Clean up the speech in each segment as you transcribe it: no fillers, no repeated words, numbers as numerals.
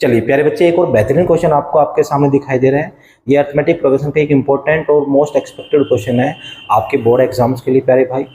चलिए प्यारे बच्चे, एक और बेहतरीन क्वेश्चन आपको आपके सामने दिखाई दे रहा है। ये अरिथमेटिक प्रोग्रेशन का एक इंपॉर्टेंट और मोस्ट एक्सपेक्टेड क्वेश्चन है आपके बोर्ड एग्जाम्स के लिए। प्यारे भाई,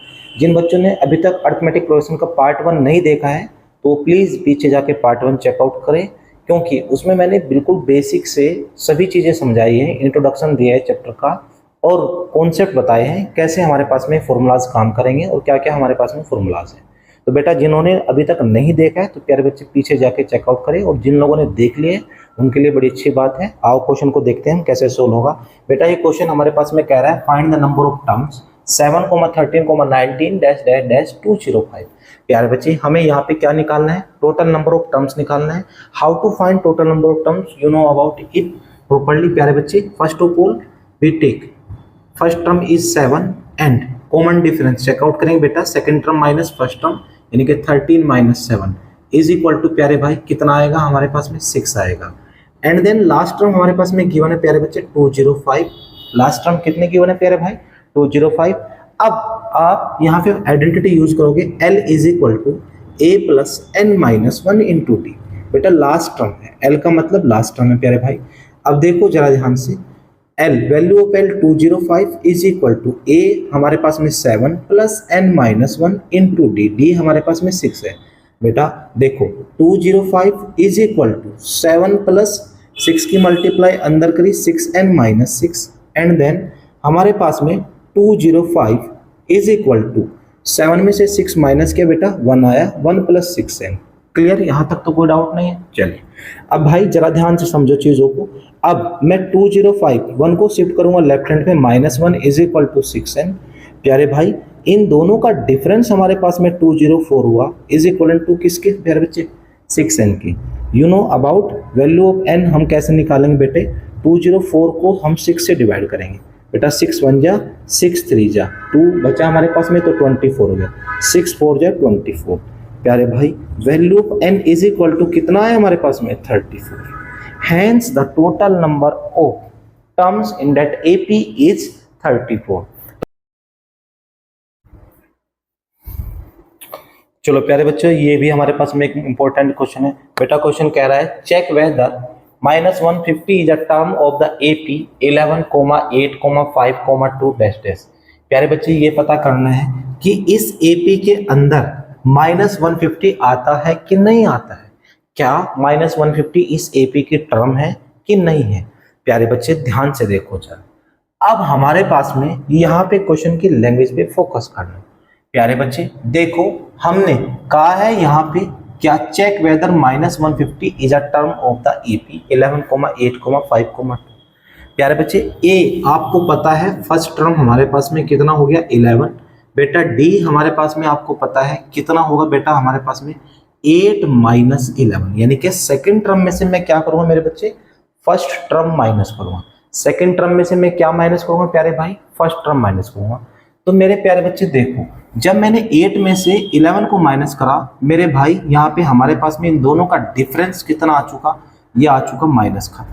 जिन बच्चों ने अभी तक अरिथमेटिक प्रोग्रेशन का पार्ट 1 नहीं देखा है तो प्लीज़ पीछे जाके पार्ट 1 चेकआउट करें, क्योंकि उसमें मैंने बिल्कुल बेसिक से सभी चीज़ें समझाई हैं, इंट्रोडक्शन दिया है चैप्टर का और कॉन्सेप्ट बताए हैं, कैसे हमारे पास में फॉर्मूलाज काम करेंगे और क्या क्या हमारे पास में फॉर्मूलाज हैं। तो बेटा, जिन्होंने अभी तक नहीं देखा है तो प्यारे बच्चे पीछे जाके चेकआउट करें, और जिन लोगों ने देख लिए उनके लिए बड़ी अच्छी बात है। आओ क्वेश्चन को देखते हैं कैसे सोल्व होगा। बेटा, ये क्वेश्चन हमारे पास में कह रहा है find the number of terms 7, 13, 19 -205। प्यारे बच्चे, हमें यहाँ पे क्या निकालना है? टोटल नंबर ऑफ टर्म्स निकालना है। How to find total number of terms, you know about it properly. प्यारे बच्चे, first of all we take first term is 7 and common difference check out करेंगे बेटा। Second term minus first term यानी कि 13 - 7 is equal to प्यारे भाई कितना आएगा? हमारे पास में 6 आएगा। एंड देन लास्ट टर्म हमारे पास में गिवन है प्यारे बच्चे 205। लास्ट टर्म कितने गिवन है प्यारे भाई? 205। अब आप यहाँ पे आइडेंटिटी यूज करोगे, L is equal to A plus N minus 1 into D. बेटा, लास्ट टर्म है, L का मतलब लास्ट टर्म है प्यारे भाई। अब देखो जरा ध्यान से, L value of L 205 is equal to A हमारे पास में 7 plus N minus 1 into D. D हमारे पास में 6 है। बेटा देखो, 205 इज इक्वल टू 7 प्लस 6 की मल्टीप्लाई अंदर करी 6N माइनस 6, एंड देन हमारे पास में 205 इज इक्वल टू 7 में से 6 माइनस किया बेटा 1 आया, 1 प्लस 6N। क्लियर? यहाँ तक तो कोई डाउट नहीं है। चलिए अब भाई जरा ध्यान से समझो चीज़ों को। अब मैं 205 1 को शिफ्ट करूंगा लेफ्ट हैंड पे, -1 इज इक्वल टू 6N। प्यारे भाई, इन दोनों का डिफरेंस हमारे पास में 204 हुआ, इज इक्वल टू किसके प्यारे बच्चे? 6N की। You know about value of N हम कैसे निकालेंगे बेटे? 204 को हम 6 से डिवाइड करेंगे बेटा। 6 1 जा, 6 3 जा, 2 बचा हमारे पास में तो 24 हो गया, 6 4 जा 24। प्यारे भाई, value of N is equal to कितना है हमारे पास में? 34। Hence the total number of terms in that AP is 34. चलो प्यारे बच्चों, ये भी हमारे पास में एक इंपॉर्टेंट क्वेश्चन है। बेटा क्वेश्चन कह रहा है check whether -150 is a term of the AP 11, 8, 5, 2 dash. प्यारे बच्चे, ये पता करना है कि इस AP के अंदर -150 आता है कि नहीं आता है। क्या -150 इस AP की टर्म है कि नहीं है? प्यारे बच्चे ध्यान से देखो जरा। अब हमारे पास में यहाँ पे क्वेश्चन की लैंग्वेज पे फोकस करना। प्यारे बच्चे देखो, हमने कहा है यहाँ पे क्या check whether -150 is a term of the AP 11, 8, 5, 2। प्यारे बच्चे, A आपको पता है फर्स्ट टर्म हमारे पास में कितना हो गया? 11। बेटा D हमारे पास में आपको पता है कितना होगा बेटा? हमारे पास में 8 माइनस 11, यानी कि सेकंड टर्म में से मैं क्या करूंगा मेरे बच्चे? फर्स्ट टर्म माइनस करूंगा। सेकंड टर्म में से मैं क्या माइनस करूंगा प्यारे भाई? फर्स्ट टर्म माइनस करूंगा। तो मेरे प्यारे बच्चे देखो, जब मैंने 8 में से 11 को माइनस करा मेरे भाई, यहाँ पे हमारे पास में इन दोनों का डिफरेंस कितना आ चुका? ये आ चुका -3,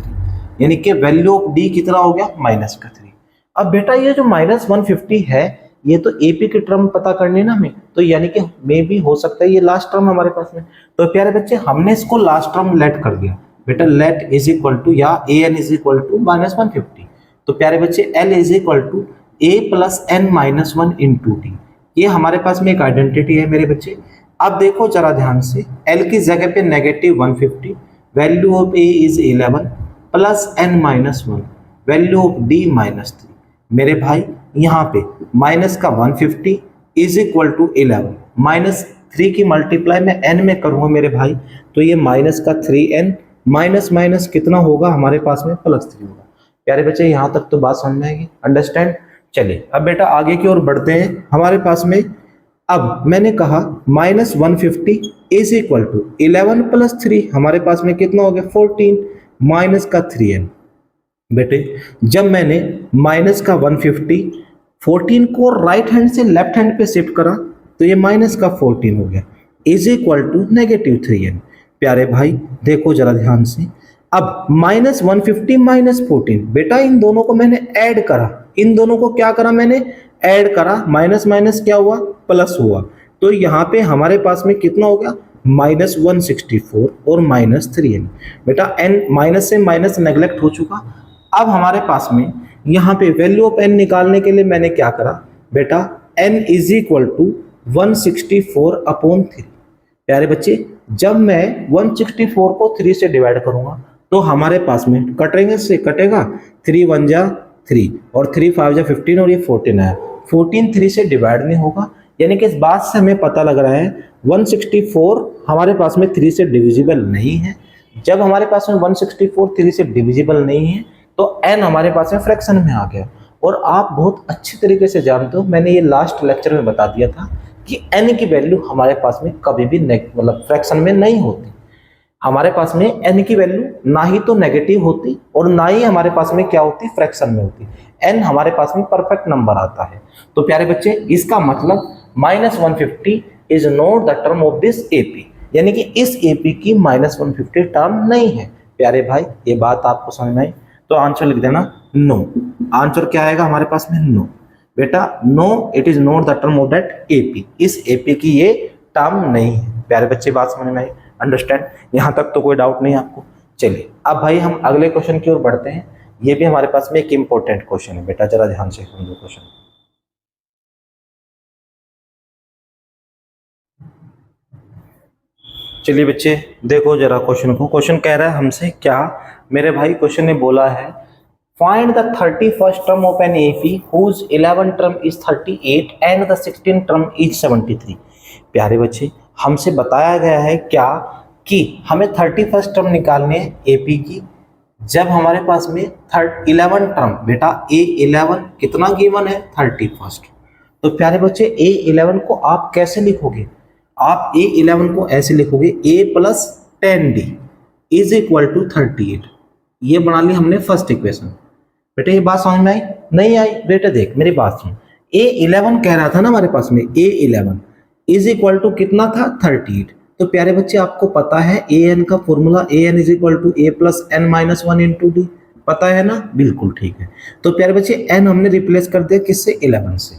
यानी कि वैल्यू ऑफ D कितना हो गया? -3। अब बेटा ये जो -150 है, ये तो AP की टर्म पता करनी है ना हमें, तो यानी कि मे भी हो सकता है ये लास्ट टर्म हमारे पास में। तो प्यारे बच्चे, हमने इसको लास्ट टर्म लेट कर दिया बेटा। लेट इज इक्वल टू या AN इज इक्वल टू -150। तो प्यारे बच्चे, L is equal to A plus N minus 1 into D. ये हमारे पास में एक आइडेंटिटी है मेरे बच्चे। अब देखो जरा ध्यान से, L की जगह पे -150, value of A is 11 plus N minus 1, value of D -3। मेरे भाई यहाँ पे माइनस का 150 इज इक्वल टू 11, -3 की मल्टीप्लाई में N में करूँगा मेरे भाई, तो ये माइनस का 3N माइनस माइनस कितना होगा हमारे पास में? +3 होगा। प्यारे बच्चे, यहाँ तक तो बात समझ में आएगी, अंडरस्टैंड? चलिए अब बेटा आगे की ओर बढ़ते हैं। हमारे पास में अब मैंने कहा -150 इज इक्वल टू 11 प्लस 3, हमारे पास में कितना हो गया? 14 माइनस का 3N। बेटे, जब मैंने माइनस का 150 14 को राइट हैंड से लेफ्ट हैंड पे शिफ्ट करा तो ये माइनस का 14 हो गया, इज इक्वल टू -3N। प्यारे भाई देखो जरा ध्यान से, अब -150 -14, बेटा इन दोनों को मैंने ऐड करा। इन दोनों को क्या करा? मैंने ऐड करा। माइनस माइनस क्या हुआ? प्लस हुआ। तो यहाँ पे हमारे पास में कितना हो गया? -164 और -3n। बेटा n माइनस से माइनस नेग्लेक्ट हो चुका। अब हमारे पास में यहाँ पे वैल्यू ऑफ n निकालने के लिए मैंने क्या करा बेटा, n इज इक्वल टू 164/3। प्यारे बच्चे, जब मैं 164 को 3 से डिवाइड करूंगा तो हमारे पास में कटेंगे से कटेगा 3 1 जा 3 और 3 5 जा 15 और ये 14 है। 14 3 से डिवाइड नहीं होगा, यानी कि इस बात से हमें पता लग रहा है 164 हमारे पास में 3 से डिविजिबल नहीं है। जब हमारे पास में 164 3 से डिविजिबल नहीं है तो n हमारे पास में फ्रैक्शन में आ गया। और आप बहुत अच्छी तरीके से जानते हो, मैंने ये लास्ट लेक्चर में बता दिया था कि n की वैल्यू हमारे पास में कभी भी मतलब फ्रैक्शन में नहीं होती। हमारे पास में n की वैल्यू ना ही तो नेगेटिव होती और ना ही हमारे पास में क्या होती, फ्रैक्शन में होती। n हमारे पास में परफेक्ट नंबर आता है। तो प्यारे बच्चे, इसका मतलब -150 is not the term of this AP, यानी कि इस AP की -150 टर्म नहीं है। प्यारे भाई, ये बात आपको समझ में आई? तो आंसर लिख देना नो। आंसर क्या आएगा हमारे पास में? नो। बेटा no, it is not the term of that AP, इस AP की ये टर्म नहीं है। प्यारे बच्चे, बात समझ में आई? अंडरस्टैंड? यहां तक तो कोई डाउट नहीं आपको? चलिए अब भाई हम अगले क्वेश्चन की ओर बढ़ते हैं। ये भी हमारे पास में एक इंपॉर्टेंट क्वेश्चन है बेटा, जरा ध्यान से समझो क्वेश्चन। चलिए बच्चे देखो जरा क्वेश्चन को। क्वेश्चन कह रहा है हमसे क्या, मेरे भाई क्वेश्चन ने बोला है find the 31st term of an AP whose 11th term is 38 and the 16th term is 73। प्यारे बच्चे, हमसे बताया गया है क्या कि हमें 31st टर्म निकालने है AP की, जब हमारे पास में 11 टर्म, बेटा A11 कितना गिवन है? 31st। तो प्यारे बच्चे A11 को आप कैसे लिखोगे? आप A11 को ऐसे लिखोगे A + 10D is equal to 38। ये बना ली हमने फर्स्ट इक्वेशन। बेटा ये बात समझ में आई? नहीं आई? बेटा देख मेरी बात सुन, A11 कह रहा था ना हमारे पास में, A11 इज इक्वल टू कितना था? 38। तो प्यारे बच्चे आपको पता है an का formula, an is equal to a + n-1 into D, पता है ना? बिल्कुल ठीक है। तो प्यारे बच्चे n हमने रिप्लेस कर दिया किससे? 11 से।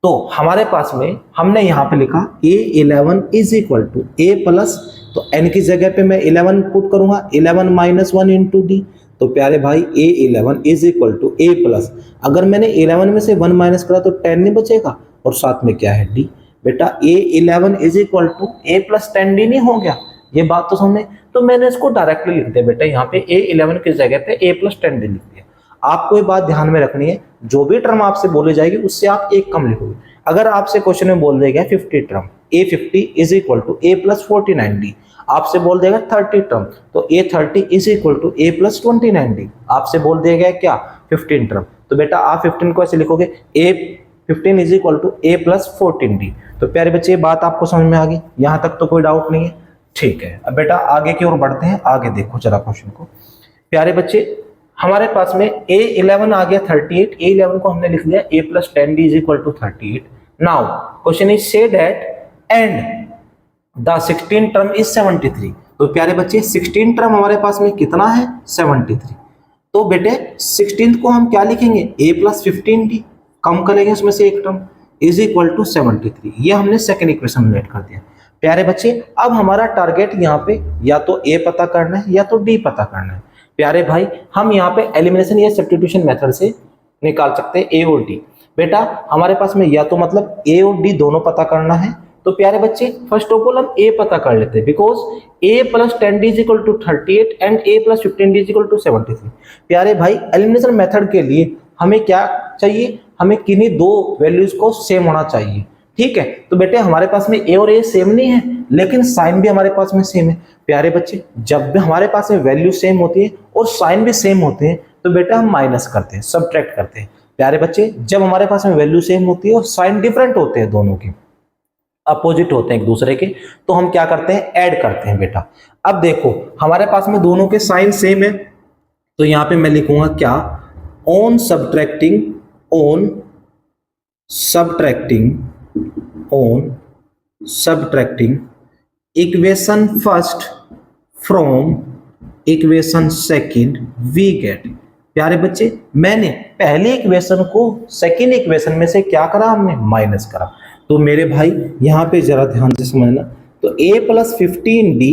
तो हमारे पास में हमने यहाँ पे लिखा A11 is equal to a plus, तो n की जगह पे मैं 11 पुट करूंगा, 11-1 इंटू डी। तो प्यारे भाई A11 is equal to a plus, अगर मैंने 11 में से 1 माइनस करा तो 10 नहीं बचेगा, और साथ में क्या है? D। बेटा A11 is equal to a + 10D नहीं हो गया? ये बात तो समझ में? तो मैंने इसको डायरेक्टली लिख दिया बेटा, यहाँ पे A11 की जगह पे a + 10D लिख दिया। आपको ये बात ध्यान में रखनी है, जो भी टर्म आपसे बोली जाएगी उससे आप एक कम लिखोगे। अगर आपसे क्वेश्चन में बोल देगा 50 term, A50 is equal to a + 49D, आपसे बोल देगा 30 टर्म, तो A30 is equal to a + 29D, आपसे बोल देगा क्या? 15 टर्म, तो बेटा आप 15 को ऐसे लिखोगे A15 is equal to a + 14D। तो प्यारे बच्चे ये बात आपको समझ में आ गई? यहां तक तो कोई डाउट नहीं है? ठीक है। अब बेटा आगे की ओर बढ़ते हैं, आगे देखो जरा क्वेश्चन को। प्यारे बच्चे, हमारे पास में A11 आ गया 38, A11 को हमने लिख दिया a + 10D is equal to 38। Now question is say that and the 16 term is 73। तो प्यारे बच्चे 16 टर्म हमारे पास में कितना है? 73। तो बेटे 16 को हम क्या लिखेंगे? a + 15D, कम करेंगे उसमें से एक टर्म, इज इक्वल टू 73। ये हमने सेकेंड इक्वेशन में ऐड कर दिया। प्यारे बच्चे, अब हमारा टारगेट यहाँ पे या तो A पता करना है या तो D पता करना है। प्यारे भाई, हम यहाँ पे एलिमिनेशन या सब्स्टिट्यूशन मेथड से निकाल सकते हैं A और D। बेटा हमारे पास में या तो मतलब A और D दोनों पता करना है, तो प्यारे बच्चे फर्स्ट ऑफ ऑल हम A पता कर लेते हैं, because a + 10D is equal to 38 and a + 15D is equal to 73। प्यारे भाई, एलिमिनेशन मेथड के लिए हमें क्या चाहिए? हमें किन्हीं दो वैल्यूज को सेम होना चाहिए, ठीक है? तो बेटे हमारे पास में a और a सेम नहीं है, लेकिन साइन भी हमारे पास में सेम है। प्यारे बच्चे, जब भी हमारे पास में वैल्यू सेम होती है और साइन भी सेम होते हैं तो बेटा हम माइनस करते हैं, सब्ट्रैक्ट करते हैं। प्यारे बच्चे, जब हमारे पास में वैल्यू सेम होती है और साइन डिफरेंट होते हैं, दोनों के अपोजिट होते हैं एक दूसरे के, तो हम क्या करते हैं? ऐड करते हैं बेटा। अब देखो हमारे पास में दोनों के साइन सेम है, तो यहां पे मैं लिखूंगा क्या? On subtracting equation first from equation second we get. प्यारे बच्चे, मैंने पहले इक्वेशन को सेकंड इक्वेशन में से क्या करा? हमने माइनस करा। तो मेरे भाई यहाँ पे जरा ध्यान से समझना, तो a plus 15d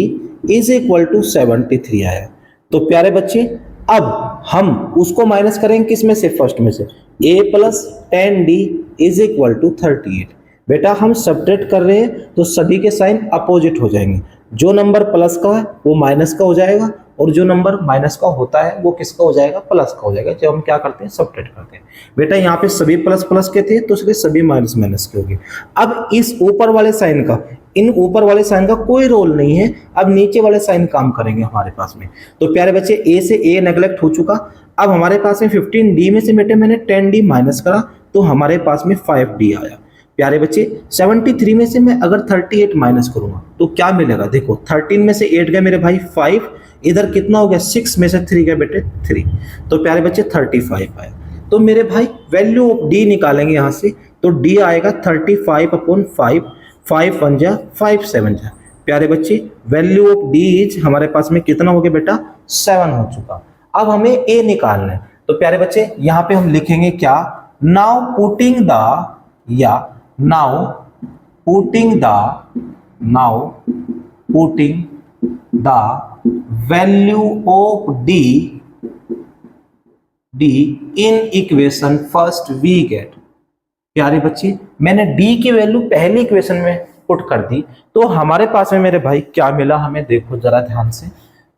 is equal to 73 आया। तो प्यारे बच्चे अब हम उसको माइनस करेंगे किस में से, फर्स्ट में से, a plus 10d is equal to 38। बेटा हम सब्ट्रैक्ट कर रहे हैं तो सभी के साइन अपोजिट हो जाएंगे, जो नंबर प्लस का है वो माइनस का हो जाएगा और जो नंबर माइनस का होता है वो किसका हो जाएगा, प्लस का हो जाएगा। जब हम क्या करते हैं, सब्ट्रैक्ट करते हैं। बेटा यहाँ पे सभी प्लस प्लस के थे तो इसलिए सभी माइनस माइनस के हो गए। अब इस ऊपर वाले साइन का, इन ऊपर वाले साइन का कोई रोल नहीं है, अब नीचे वाले साइन काम करेंगे हमारे पास में। तो प्यारे बच्चे ए से ए नेग्लेक्ट हो चुका, अब हमारे पास में 15d में से बेटे मैंने 10d माइनस करा तो हमारे पास में 5d आया। प्यारे बच्चे 73 में से मैं अगर 38 माइनस करूंगा तो क्या मिलेगा, देखो 13 में से 8 गया मेरे भाई 5, इधर कितना हो गया 6 में से 3 गया बेटे 3, तो प्यारे बच्चे 35 आया। तो मेरे भाई वैल्यू ऑफ डी निकालेंगे यहाँ से, तो डी आएगा 35/5, 5 1 जा 5 7 जा। प्यारे बच्चे वैल्यू ऑफ डी इज हमारे पास में कितना हो गया बेटा, 7 हो चुका। अब हमें ए निकालना है, तो प्यारे बच्चे यहाँ पे हम लिखेंगे क्या, now putting the value of d in equation first we get. प्यारे बच्चे मैंने डी की वैल्यू पहली इक्वेशन में पुट कर दी तो हमारे पास में मेरे भाई क्या मिला हमें, देखो जरा ध्यान से।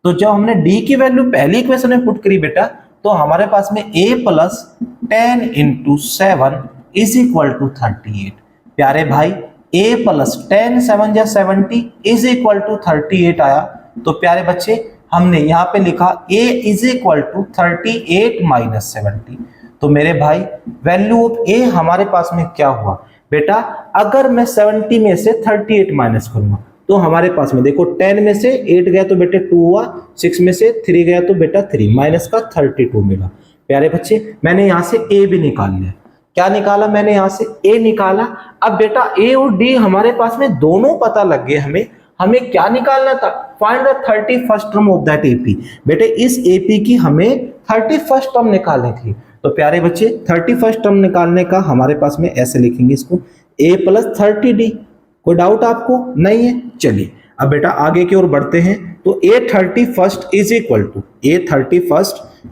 तो जब हमने डी की वैल्यू पहली इक्वेशन में पुट करी बेटा तो हमारे पास में a plus 10 into 7 is equal to 38। प्यारे भाई a प्लस 10 7 जा 70 इज इक्वल टू 38 आया। तो प्यारे बच्चे हमने यहाँ पे लिखा a is equal to 38 minus 70। तो मेरे भाई वैल्यू ऑफ a हमारे पास में क्या हुआ बेटा, अगर मैं 70 में से 38 माइनस करूंगा तो हमारे पास में देखो 10 में से 8 गया तो बेटे 2 हुआ, 6 में से 3 गया तो बेटा 3, माइनस का 32 मिला। प्यारे बच्चे मैंने यहाँ से a भी निकाल लिया। क्या निकाला मैंने, यहाँ से a निकाला। अब बेटा a और d हमारे पास में दोनों पता लग गए, हमें क्या निकालना था, find the 31st term of that AP। बेटे इस AP की हमें 31st टर्म निकालनी थी। तो प्यारे बच्चे 31st टर्म निकालने का हमारे पास में ऐसे लिखेंगे इसको, a प्लस 30d। कोई डाउट आपको नहीं है, चलिए अब बेटा आगे की ओर बढ़ते हैं। तो a 31st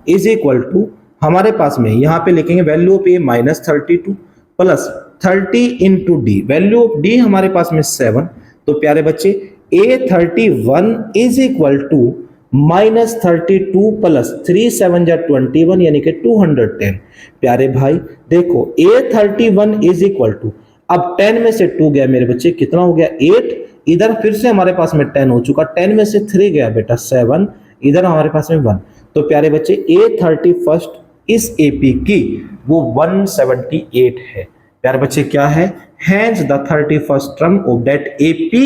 is equal to हमारे पास में यहाँ पे लिखेंगे value of a minus 32 plus 30 into D, value of d हमारे पास में 7। तो प्यारे बच्चे a 31 is equal to minus 32 plus 3 7 जा 21 यानी कि 210। प्यारे भाई देखो a 31 इज इक्वल टू, अब 10 में से 2 गया मेरे बच्चे कितना हो गया 8, इधर फिर से हमारे पास में 10 हो चुका, 10 में से 3 गया बेटा 7, इधर हमारे पास में 1। तो प्यारे बच्चे a 31st इस AP की वो 178 है। प्यारे बच्चे क्या है, hence the 31st term of that AP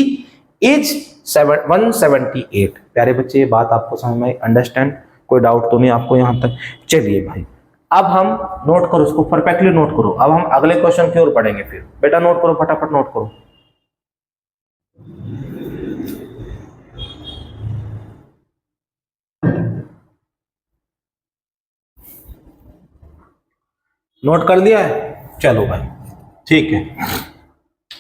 is 178। प्यारे बच्चे ये बात आपको समझ में अंडरस्टैंड, कोई डाउट तो नहीं आपको यहाँ तक। चलिए भाई अब हम नोट करो, उसको परफेक्टली नोट करो। अब हम अगले क्वेश्चन की ओर पढ़ेंगे, फिर बेटा नोट करो, फटाफट नोट करो। नोट कर लिया है, चलो भाई ठीक है।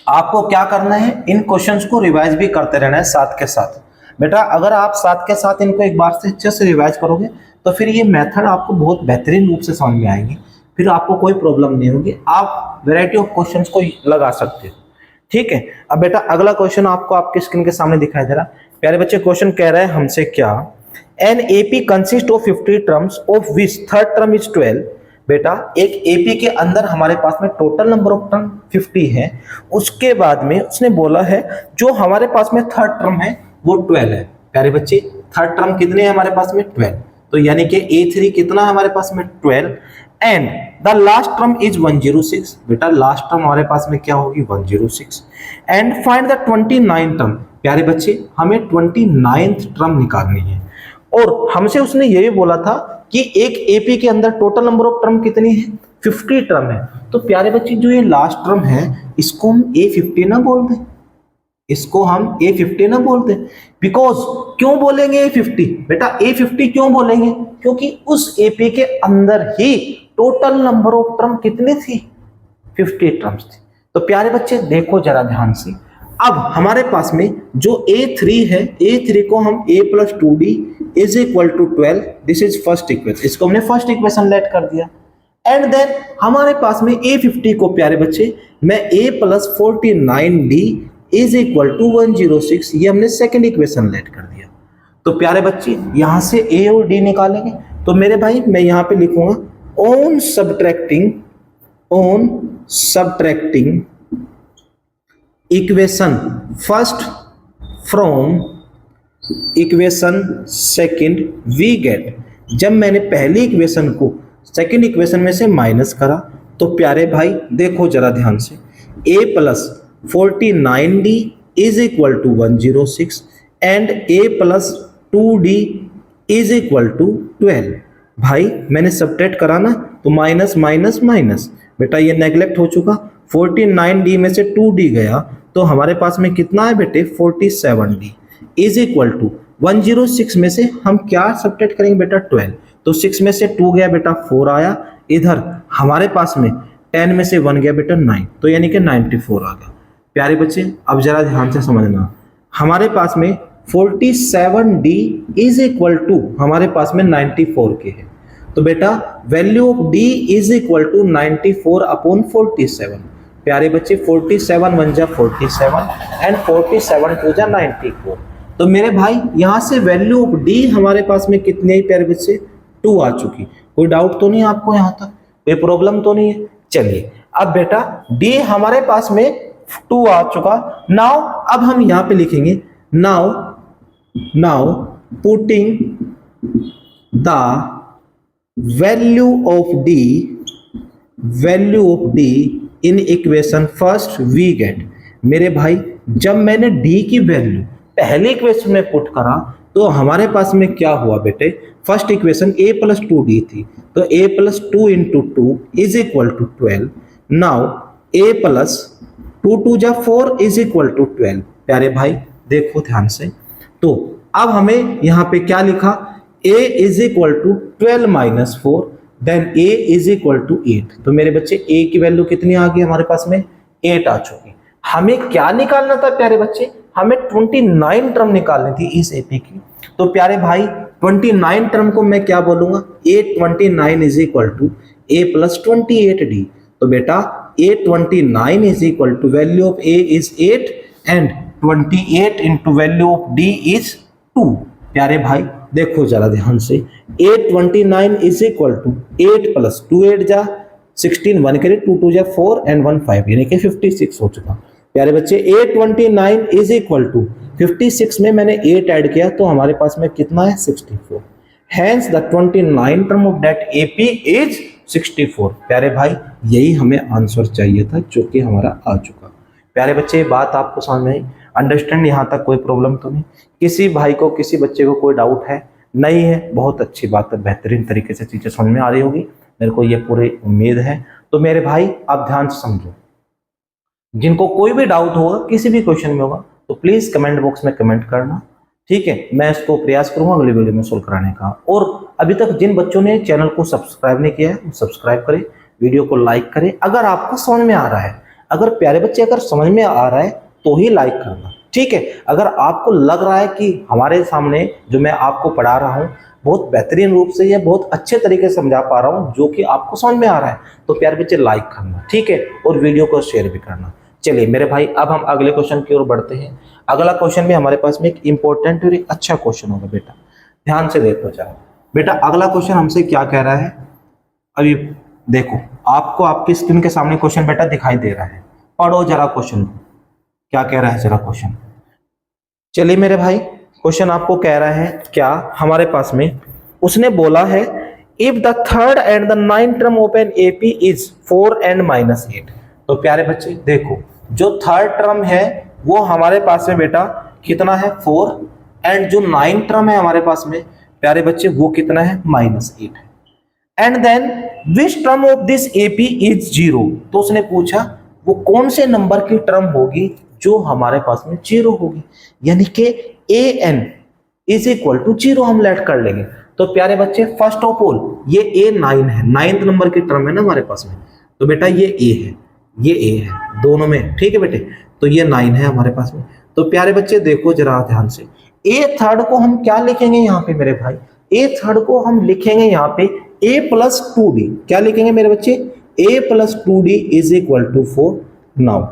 आपको क्या करना है, इन क्वेश्चंस को रिवाइज भी करते रहना है साथ के साथ। बेटा अगर आप साथ के साथ इनको एक बार से अच्छे से रिवाइज करोगे तो फिर ये मेथड आपको बहुत बेहतरीन रूप से समझ में आएंगे, फिर आपको कोई प्रॉब्लम नहीं होगी, आप वैरायटी ऑफ क्वेश्चंस को लगा सकते हो। ठीक है, अब बेटा अगला क्वेश्चन आपको आपके स्क्रीन के सामने दिखाई दे रहा। प्यारे बच्चे क्वेश्चन कह रहा है हमसे क्या, an AP consist of 50 terms of which third term is 12। बेटा एक AP के अंदर हमारे पास में टोटल नंबर ऑफ टर्म 50 है, उसके बाद में उसने बोला है जो हमारे पास में थर्ड टर्म है वो 12 है। प्यारे बच्चे थर्ड टर्म कितने हैं हमारे पास में 12, तो यानी कि A3 कितना है हमारे पास में 12 and the last term is 106। बेटा लास्ट टर्म हमारे पास में क्या होगी 106 एंड फाइंड द 29 टर्म। प्यारे बच्चे हमें 29th टर्म निकालनी है और हमसे उसने ये भी बोला था कि एक AP के अंदर टोटल नंबर ऑफ टर्म कितनी है 50 टर्म है। तो प्यारे बच्चे जो ये लास्ट टर्म है इसको हम A50 ना बोल दें, इसको हम A50 ना बोल दें। बिकॉज क्यों बोलेंगे A50 बेटा, A50 क्यों बोलेंगे, क्योंकि उस AP के अंदर ही टोटल नंबर ऑफ टर्म कितनी थी 50 टर्म्स थी। तो प्यारे बच्चे देखो जरा ध्यान से, अब हमारे पास में जो A3 है, A3 को हम a plus 2d is equal to 12, this is first equation, इसको हमने फर्स्ट इक्वेशन लेट कर दिया। एंड देन हमारे पास में A50 को प्यारे बच्चे मैं a plus 49d is equal to 106, ये हमने सेकेंड इक्वेशन लेट कर दिया। तो प्यारे बच्चे यहां से a और d निकालेंगे, तो मेरे भाई मैं यहां पे लिखूंगा on subtracting equation first from equation second we get, जब मैंने पहली इक्वेशन को सेकंड इक्वेशन में से माइनस करा तो प्यारे भाई देखो जरा ध्यान से, a plus 49d is equal to 106 and a plus 2d is equal to 12। भाई मैंने सब्ट्रैक्ट करा ना, तो माइनस माइनस माइनस, बेटा ये नेग्लेक्ट हो चुका, 49d में से 2d गया तो हमारे पास में कितना है बेटे 47d इज इक्वल टू 106 में से हम क्या सब्ट्रैक्ट करेंगे बेटा 12, तो 6 में से 2 गया बेटा 4 आया, इधर हमारे पास में 10 में से 1 गया बेटा 9, तो यानी कि 94 आ गया। प्यारे बच्चे अब जरा ध्यान से समझना, हमारे पास में 47d इज इक्वल टू हमारे पास में 94 के है, तो बेटा value of d is equal to 94 upon 47। प्यारे बच्चे 47 1 जा 47 एंड 47 2 जा 94, तो मेरे भाई यहां से वैल्यू ऑफ d हमारे पास में कितने ही प्यारे बच्चे 2 आ चुकी। कोई डाउट तो नहीं आपको, यहां तक कोई प्रॉब्लम तो नहीं है? चलिए अब बेटा d हमारे पास में 2 आ चुका। नाउ अब हम यहां पे लिखेंगे now putting the value of d in equation first we get. मेरे भाई जब मैंने d की वैल्यू पहले इक्वेशन में पुट करा तो हमारे पास में क्या हुआ बेटे, first equation a plus 2d थी, तो a plus 2 into 2 is equal to 12। Now a plus 2 2 जा 4 इज इक्वल टू 12। प्यारे भाई देखो ध्यान से, तो अब हमें यहाँ पे क्या लिखा, a is equal to 12 minus 4 then a is equal to 8। तो मेरे बच्चे a की वैल्यू कितनी आ गई हमारे पास में 8 आ चुकी। हमें क्या निकालना था प्यारे बच्चे, हमें 29 टर्म निकालनी थी इस एपी की। तो प्यारे भाई 29 टर्म को मैं क्या बोलूंगा, a29 is equal to a plus 28d। तो बेटा a29 is equal to value of a is 8 and 28 into value of d is 2। प्यारे भाई देखो जरा ध्यान से, a29 is equal to 8 plus 2 8 जा 16 1 करे 2 2 जा 4 एंड 1 5 यानी कि 56 हो चुका। प्यारे बच्चे a29 इज इक्वल टू 56 में मैंने 8 ऐड किया तो हमारे पास में कितना है 64। Hence the 29 term of that AP is 64। प्यारे भाई यही हमें आंसर चाहिए था जो कि हमारा आ चुका। प्यारे बच्चे बात आपको समझ में आई, अंडरस्टैंड, यहाँ तक कोई प्रॉब्लम तो नहीं, किसी भाई को किसी बच्चे को कोई डाउट है नहीं है? बहुत अच्छी बात है, बेहतरीन तरीके से चीजें समझ में आ रही होगी, मेरे को ये पूरी उम्मीद है। तो मेरे भाई आप ध्यान से समझो, जिनको कोई भी डाउट होगा किसी भी क्वेश्चन में होगा तो प्लीज कमेंट बॉक्स में कमेंट करना, ठीक है? मैं इसको प्रयास करूंगा अगली वीडियो में सोल्व कराने का। और अभी तक जिन बच्चों ने चैनल को सब्सक्राइब नहीं किया है सब्सक्राइब करें, वीडियो को लाइक करें अगर आपको समझ में आ रहा है। अगर प्यारे बच्चे अगर समझ में आ रहा है तो ही लाइक करना, ठीक है? अगर आपको लग रहा है कि हमारे सामने जो मैं आपको पढ़ा रहा हूँ बहुत बेहतरीन रूप से या बहुत अच्छे तरीके से समझा पा रहा हूँ जो कि आपको समझ में आ रहा है, तो प्यारे बच्चे लाइक करना, ठीक है? और वीडियो को शेयर भी करना। चलिए मेरे भाई अब हम अगले क्वेश्चन की ओर बढ़ते हैं। अगला क्वेश्चन भी हमारे पास में एक इंपॉर्टेंट और एक अच्छा क्वेश्चन होगा। बेटा ध्यान से देखो जरा, बेटा अगला क्वेश्चन हमसे क्या कह रहा है, अभी देखो आपको आपकी स्क्रीन के सामने क्वेश्चन बेटा दिखाई दे रहा है, पढ़ो जरा क्वेश्चन को, क्या कह रहा है जरा क्वेश्चन। चलिए मेरे भाई क्वेश्चन आपको कह रहा है क्या, हमारे पास में उसने बोला है if the third and the ninth term of an AP is 4 and minus 8। तो प्यारे बच्चे देखो जो थर्ड टर्म है वो हमारे पास में बेटा कितना है 4 एंड जो 9 टर्म है हमारे पास में प्यारे बच्चे वो कितना है -8 है। And then which term of this AP is 0। तो उसने पूछा वो कौन से नंबर की टर्म होगी जो हमारे पास में 0 होगी, यानी कि an इज इक्वल टू 0 हम लेट कर लेंगे। तो प्यारे बच्चे फर्स्ट ऑफ ऑल ये a9 है, 9th नंबर की टर्म है ना हमारे पास में, तो बेटा ये a है ये a है दोनों में, ठीक है बेटे? तो ये 9 है हमारे पास में। तो प्यारे बच्चे देखो जरा ध्यान से, ए थर्ड को हम क्या लिखेंगे यहाँ पे मेरे भाई, ए थर्ड को हम लिखेंगे यहाँ पे a प्लस 2d, क्या लिखेंगे मेरे बच्चे, a plus 2d is equal to 4। Now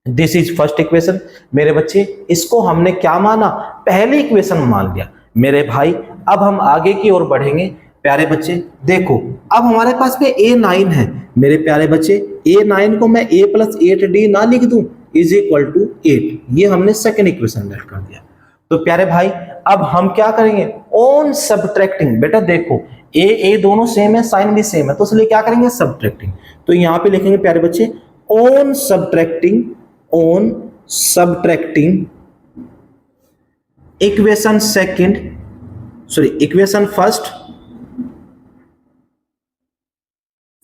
this is first equation मेरे बच्चे, इसको हमने क्या माना, पहली इक्वेशन मान लिया मेरे भाई। अब हम आगे की ओर बढ़ेंगे प्यारे बच्चे, देखो अब हमारे पास में a9 है मेरे प्यारे बच्चे, a9 को मैं a प्लस 8d ना लिख दूं इज इक्वल टू 8, ये हमने सेकेंड इक्वेशन लेट कर दिया। तो प्यारे भाई अब हम क्या करेंगे, ऑन सब्ट्रैक्टिंग, बेटा देखो ए दोनों सेम है, साइन भी सेम है, तो इसलिए क्या करेंगे सब्ट्रैक्टिंग। तो यहां पे लिखेंगे प्यारे बच्चे on subtracting equation second, sorry equation first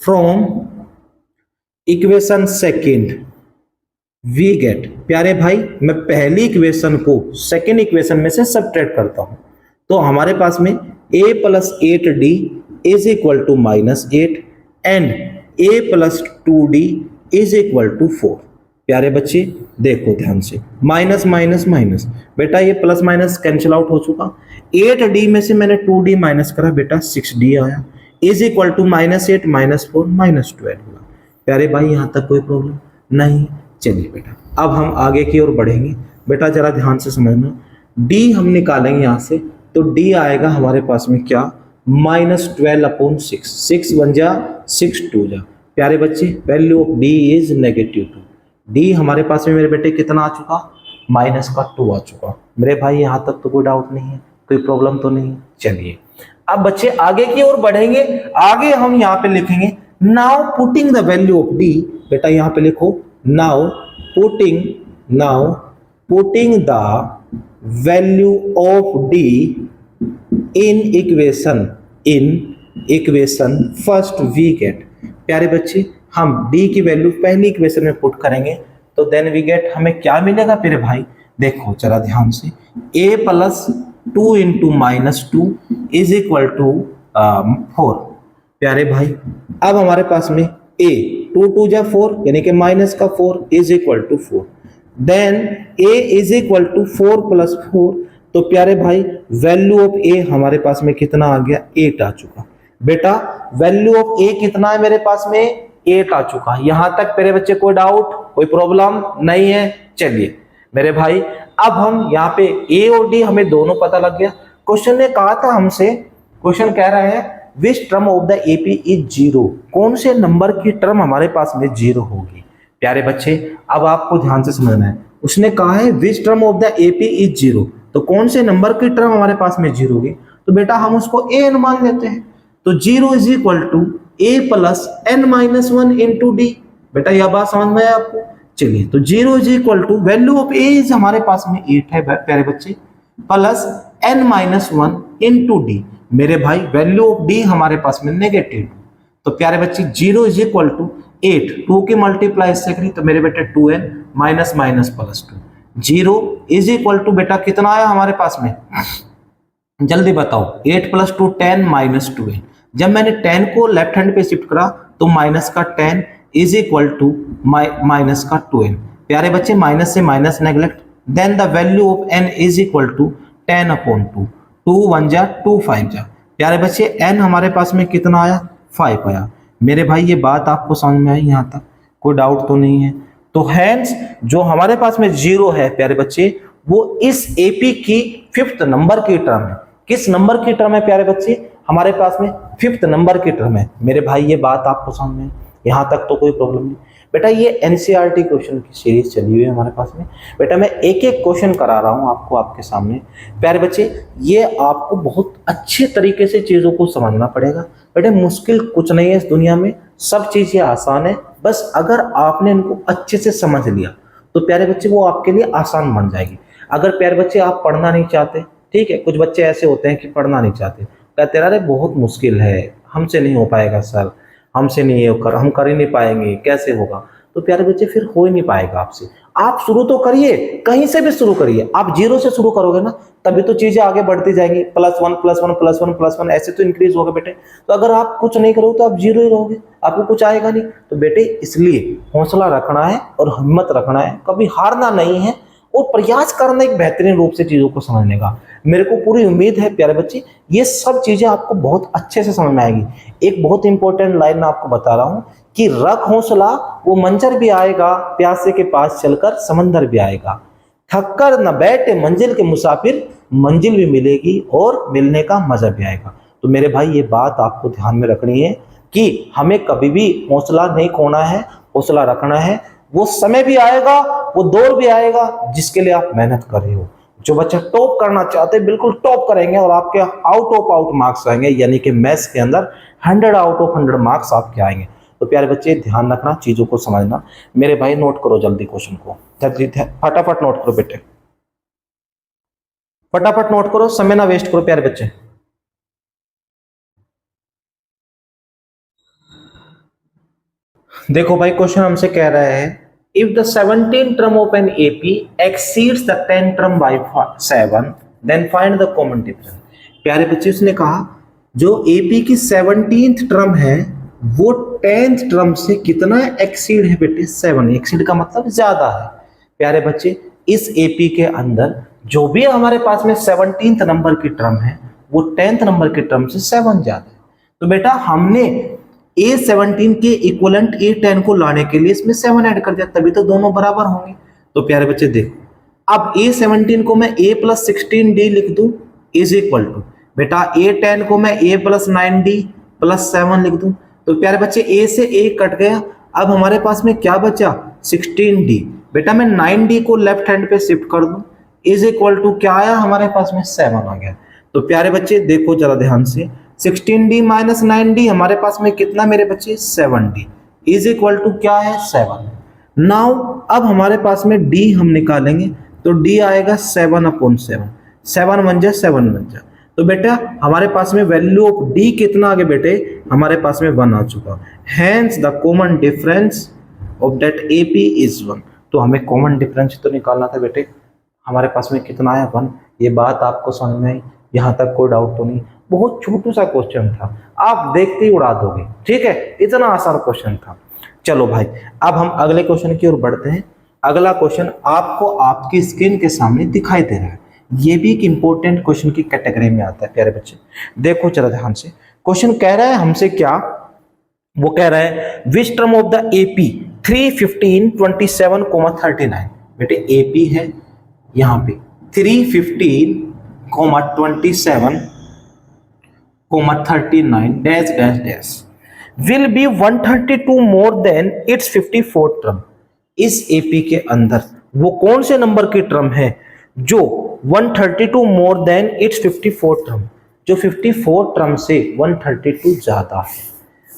from equation second we get, प्यारे भाई मैं पहली इक्वेशन को सेकेंड इक्वेशन में से सब्ट्रैक्ट करता हूं, तो हमारे पास में a plus 8d is equal to -8 and a plus 2d is equal to 4। प्यारे बच्चे देखो ध्यान से, माइनस माइनस माइनस, बेटा ये प्लस माइनस कैंसिल आउट हो चुका, 8d में से मैंने 2d माइनस करा, बेटा 6d आया, इज इक्वल टू -8 -4 -12 हुआ। प्यारे भाई यहां तक कोई प्रॉब्लम नहीं। चलिए बेटा अब हम आगे की ओर बढ़ेंगे, बेटा जरा ध्यान से समझना, d हम निकालेंगे यहां से, तो d आएगा हमारे पास में क्या, -12/6, 6 1 जा 6 2 जा। प्यारे बच्चे value of d is -2, d हमारे पास में मेरे बेटे कितना आ चुका, -2 आ चुका। मेरे भाई यहाँ तक तो कोई डाउट नहीं है, कोई प्रॉब्लम तो नहीं। चलिए अब बच्चे आगे की ओर बढ़ेंगे, आगे हम यहाँ पे लिखेंगे now putting the value of d, बेटा यहाँ पे लिखो now putting the value of d in equation first we get. प्यारे बच्चे हम d की वैल्यू पहली इक्वेशन में पुट करेंगे तो देन वी गेट, हमें क्या मिलेगा मेरे भाई, देखो जरा ध्यान से, a plus 2 into -2 is equal to 4। प्यारे भाई अब हमारे पास में a 2 2 जा 4 यानी कि माइनस का 4 is equal to 4, then a is equal to 4 plus 4, तो प्यारे भाई वैल्यू ऑफ a हमारे पास में कितना आ गया, 8 आ चुका। बेटा वैल्यू ऑफ a कितना है मेरे पास में, 8 आ चुका। यहां तक मेरे बच्चे कोई डाउट कोई प्रॉब्लम नहीं है। चलिए मेरे भाई अब हम यहाँ पे a और d हमें दोनों पता लग गया। क्वेश्चन ने कहा था हमसे, क्वेश्चन कह रहे हैं विच term of the AP is 0, कौन से नंबर की टर्म हमारे पास में 0 होगी। प्यारे बच्चे अब आपको ध्यान से समझना है, उसने कहा है विच term of the AP is 0, तो कौन से नंबर की टर्म हमारे पास में 0 होगी, तो बेटा हम उसको a मान लेते हैं, तो 0 is equal to a plus n-1 into d. बेटा यह बात समझ में है आपको। चलिए तो 0 is equal to value of a is हमारे पास में 8 है प्यारे बच्चे, प्लस n-1 इंटू डी। मेरे भाई वैल्यू ऑफ d हमारे पास में -2, तो प्यारे बच्चे 0 इज इक्वल टू 8, 2 की मल्टीप्लाई इससे करी तो मेरे बेटे 2n minus minus plus 2, 0 is equal to बेटा कितना आया हमारे पास में, जल्दी बताओ, 8 प्लस 2 10 माइनस 2n। जब मैंने 10 को लेफ्ट हैंड पे शिफ्ट करा तो माइनस का 10 इज इक्वल टू माइनस का 2n। प्यारे बच्चे माइनस से minus neglect, then the value of n is equal to 10/2, 2 1 जा 2 5 जा। प्यारे बच्चे n हमारे पास में कितना आया, 5 आया। मेरे भाई ये बात आपको समझ में आई, यहाँ तक कोई डाउट तो नहीं है। तो हैंस जो हमारे पास में 0 है प्यारे बच्चे वो इस एपी की 5th नंबर की टर्म है। किस नंबर की टर्म है प्यारे बच्चे, हमारे पास में 5th नंबर की टर्म है। मेरे भाई ये बात आपको समझ में, यहाँ तक तो कोई प्रॉब्लम नहीं। बेटा ये एनसीईआरटी क्वेश्चन की सीरीज चली हुई है हमारे पास में। बेटा मैं एक एक क्वेश्चन करा रहा हूँ आपको आपके सामने। प्यारे बच्चे ये आपको बहुत अच्छे तरीके से चीज़ों को समझना पड़ेगा। बेटे मुश्किल कुछ नहीं है इस दुनिया में, सब चीज़ें आसान है, बस अगर आपने इनको अच्छे से समझ लिया तो प्यारे बच्चे वो आपके लिए आसान बन जाएगी। अगर प्यारे बच्चे आप पढ़ना नहीं चाहते, ठीक है, कुछ बच्चे ऐसे होते हैं कि पढ़ना नहीं चाहते, कहते अरे बहुत मुश्किल है, हमसे नहीं हो पाएगा सर, हमसे नहीं होकर हम कर ही नहीं पाएंगे, कैसे होगा। तो प्यारे बच्चे फिर हो ही नहीं पाएगा आपसे। आप शुरू तो करिए, कहीं से भी शुरू करिए। आप जीरो से शुरू करोगे ना, तभी तो चीजें आगे बढ़ती जाएंगी। +1 +1 +1 +1 ऐसे तो इंक्रीज होगा बेटे। तो अगर आप कुछ नहीं करोगे तो आप जीरो ही रहोगे, आपको कुछ आएगा नहीं। तो बेटे इसलिए हौसला रखना है और हिम्मत रखना है, कभी हारना नहीं है और प्रयास करना एक बेहतरीन रूप से चीजों को समझने का। मेरे को पूरी उम्मीद है प्यारे बच्चे ये सब चीजें आपको बहुत अच्छे से समझ में आएगी। एक बहुत इंपॉर्टेंट लाइन मैं आपको बता रहा हूं कि रख हौसला, वो मंजर भी आएगा, प्यासे के पास चलकर समंदर भी आएगा। थककर न बैठे मंजिल के मुसाफिर, मंजिल भी मिलेगी और मिलने का मजा भी आएगा। तो मेरे भाई ये बात आपको ध्यान में रखनी है कि हमें कभी भी हौसला नहीं खोना है, हौसला रखना है। वो समय भी आएगा, वो दौर भी आएगा जिसके लिए आप मेहनत कर रहे हो। जो बच्चे टॉप करना चाहते हैं बिल्कुल टॉप करेंगे और आपके आउट ऑफ आउट मार्क्स आएंगे, यानी कि मैथ्स के अंदर 100 आउट ऑफ 100 मार्क्स आपके आएंगे। तो प्यारे बच्चे ध्यान रखना, चीजों को समझना। मेरे भाई नोट करो जल्दी क्वेश्चन को, फटाफट नोट करो बेटे, फटाफट नोट करो, समय ना वेस्ट करो प्यारे बच्चे। देखो भाई क्वेश्चन हमसे कह रहा है if the 17th term of an AP exceeds the 10th term by 7 then find the common difference। प्यारे बच्चे उसने कहा जो AP की 17th टर्म है वो 10th टर्म से कितना एक्सीड है बेटे, 7। एक्सीड का मतलब ज्यादा है। प्यारे बच्चे इस AP के अंदर जो भी हमारे पास में 17th नंबर की टर्म है वो 10th नंबर की टर्म से 7 ज्यादा है। तो बेटा हमने A17 के इक्वलेंट A10 को लाने के लिए इसमें 7 ऐड कर दिया, तभी तो दोनों बराबर होंगे। तो प्यारे बच्चे देखो अब A17 को मैं A + 16D लिख दूं इज इक्वल टू बेटा A10 को मैं A + 9D + 7 लिख दूं। तो प्यारे बच्चे A से A कट गया, अब हमारे पास में क्या बचा 16D। बेटा मैं 9D को लेफ्ट हैंड पे शिफ्ट कर दूं इज इक्वल टू क्या आया हमारे पास में 7 आ गया। तो प्यारे बच्चे देखो जरा ध्यान से 16D - 9D हमारे पास में कितना मेरे बच्चे 7D इज इक्वल टू क्या है 7। नाउ अब हमारे पास में D हम निकालेंगे तो D आएगा 7/7, 7 1 जा 7 1 जा। तो बेटा हमारे पास में वैल्यू ऑफ D कितना आ गया बेटे, हमारे पास में 1 आ चुका। Hence the common difference of that AP is 1। तो हमें कॉमन डिफरेंस तो निकालना था बेटे, हमारे पास में कितना आया 1। ये बात आपको समझ में आई, यहाँ तक कोई डाउट तो नहीं। बहुत छोटू सा क्वेश्चन था, आप देखते ही उड़ा दोगे, ठीक है, इतना आसान क्वेश्चन था। चलो भाई अब हम अगले क्वेश्चन की ओर बढ़ते हैं। अगला क्वेश्चन आपको आपकी स्क्रीन के सामने दिखाई दे रहा है, ये भी एक इंपॉर्टेंट क्वेश्चन की कैटेगरी में आता है। प्यारे बच्चे देखो जरा ध्यान से, क्वेश्चन कह रहा है हमसे क्या, वो कह रहा है विच टर्म ऑफ द AP 3 15 27, 39। बेटे AP है यहाँ पे 3 15, 27, 39 dash dash dash will be 132 more than it's 54 term. इस AP के अंदर वो कौन से नंबर की टर्म है जो 132 मोर देन इट्स 54 टर्म, जो 54 टर्म से 132 ज्यादा है।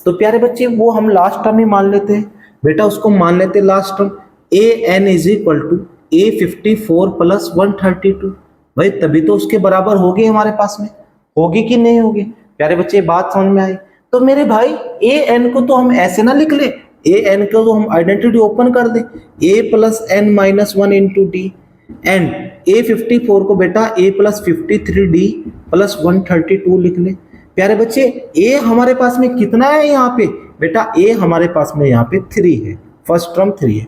तो प्यारे बच्चे वो हम लास्ट टर्म ही मान लेते हैं बेटा, उसको मान लेते हैं last term AN is equal to A54 + 132। भाई तभी तो उसके बराबर होगी हमारे पास में, होगी कि नहीं होगी। प्यारे बच्चे बात समझ में आई। तो मेरे भाई AN को तो हम ऐसे ना लिख ले, AN को तो हम आइडेंटिटी ओपन कर दे A + N - 1 × D and A54 को बेटा A + 53D + 132 लिख ले। प्यारे बच्चे A हमारे पास में कितना है यहाँ पे बेटा, A हमारे पास में यहाँ पे 3 है, फर्स्ट टर्म 3 है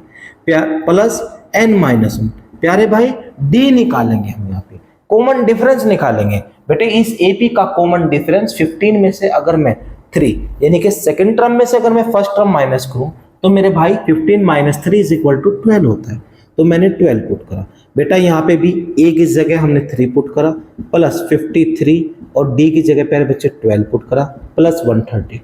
प्लस N - 1। प्यारे भाई D निकालेंगे हम यहाँ पे, कॉमन डिफरेंस निकालेंगे बेटे। इस AP का कॉमन डिफरेंस 15 में से अगर मैं 3 यानी कि सेकंड टर्म में से अगर मैं फर्स्ट टर्म माइनस करूं तो मेरे भाई 15 - 3 इज इक्वल टू 12 होता है। तो मैंने 12 पुट करा बेटा, यहाँ पे भी A की जगह हमने 3 पुट करा प्लस 53 और D की जगह प्यारे बच्चे 12 पुट करा प्लस 132।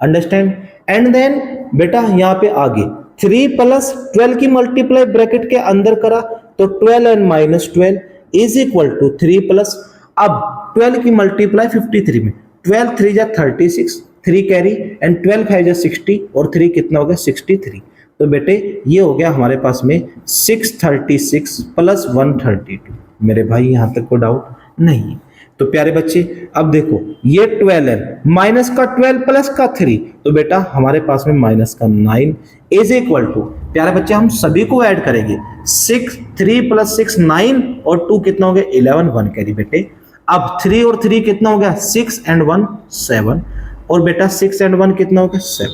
अंडरस्टैंड। एंड देन बेटा यहाँ पे आगे 3 + 12 की मल्टीप्लाई ब्रैकेट के अंदर करा तो 12 and -12 is equal to 3 plus, अब 12 की मल्टीप्लाई 53 में 12 3 जा 36, 3 कैरी एंड 12 5 जा 60 और 3 कितना हो गया 63। तो बेटे ये हो गया हमारे पास में 636 + 132। मेरे भाई यहाँ तक कोई डाउट नहीं है। तो प्यारे बच्चे अब देखो ये 12 है, माइनस का 12 प्लस का 3, तो बेटा हमारे पास में माइनस का 9 इज इक्वल टू प्यारे बच्चे हम सभी को ऐड करेंगे। 6 3 + 6 9 और 2 कितना हो गया 11 1 कैरी बेटे। अब 3 और 3 कितना हो गया 6 and 1 7 और बेटा 6 and 1 कितना हो गया 7।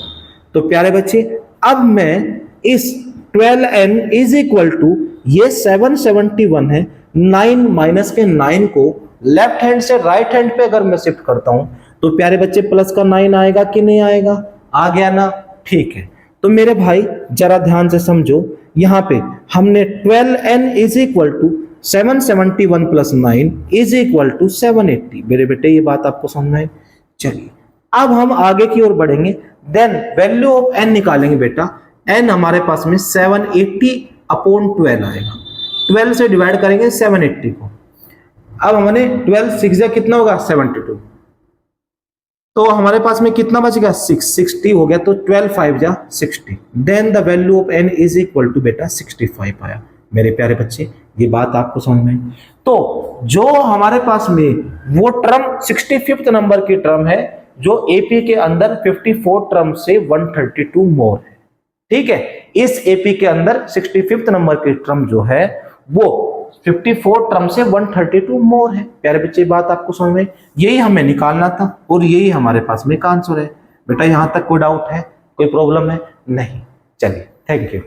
तो प्यारे बच्चे अब मैं इस 12n इज इक्वल टू ये 771 है 9 माइनस के 9 को लेफ्ट हैंड से राइट हैंड पे अगर मैं शिफ्ट करता हूं तो प्यारे बच्चे प्लस का 9 आएगा कि नहीं आएगा, आ गया ना, ठीक है। तो मेरे भाई जरा ध्यान से समझो, यहां पे हमने 12n is equal to 771 + 9 is equal to 780। मेरे बेटे ये बात आपको समझ में आई। चलिए अब हम आगे की ओर बढ़ेंगे, देन वैल्यू ऑफ n निकालेंगे बेटा। n हमारे पास में 780/12 आएगा, 12 से डिवाइड करेंगे 780 को। अब हमने 12 6 जा कितना होगा 72, तो हमारे पास में कितना बच गया 660 हो गया, तो 12 5 जा 60। Then the value of n is equal to बेटा 65 आया। मेरे प्यारे बच्चे ये बात आपको समझ में, तो जो हमारे पास में वो टर्म 65th नंबर की टर्म है जो एपी के अंदर 54 टर्म से 132 मोर है, ठीक है। इस एपी के अंदर 65th नंबर की टर्म जो है वो 54 टर्म से 132 मोर है। प्यारे बच्चे बात आपको समझ में, यही हमें निकालना था और यही हमारे पास में का आंसर है। बेटा यहां तक कोई डाउट है, कोई प्रॉब्लम है? नहीं। चलिए थैंक यू।